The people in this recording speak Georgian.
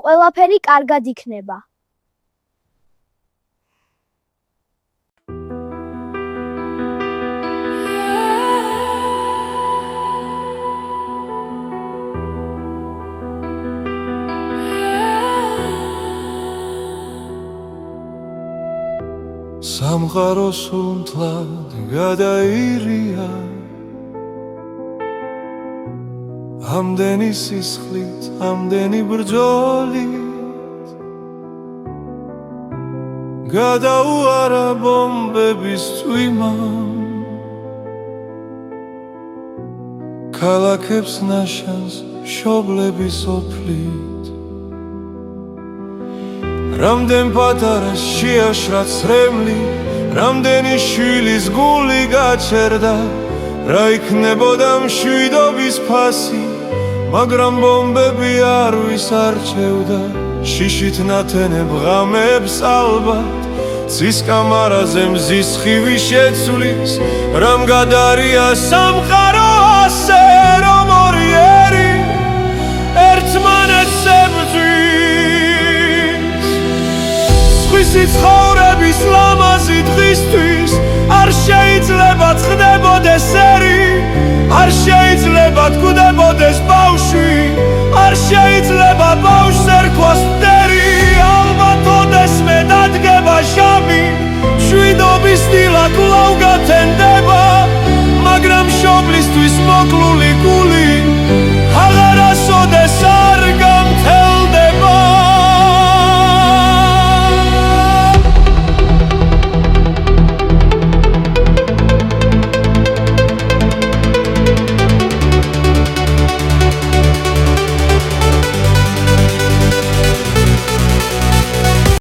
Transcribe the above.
ყველაფერი კარგად იქნება. სამყაროს უმთლად გადაირია ამდენი სისხლით, ამდენი ბრძოლით გადაუარა ბომბების წვიმამ ქალაქებს ნაშანს მშობლების ოფლით რამდენ პატარას შეაშრა ცრემლი რამდენი შვილის გული გაჩერდა რა იქნებოდა მშვიდობის ფასი მაგრამ ბომბები არ ვისარჩევდა შიშით ნათენებ ღამებს ალბათ ცის კამარაზე მზის ხივი შეცვლის რამ გადარია სამყარო ასე რომ ორიერი ერთმანეთს ებრძვის სხვისი ცხოვრების ლამაზი დღისთვის არ შეიძლება წყდებოდეს ერი არ შეიძლება თქმდებოდეს ბავშვი არ შეიძლება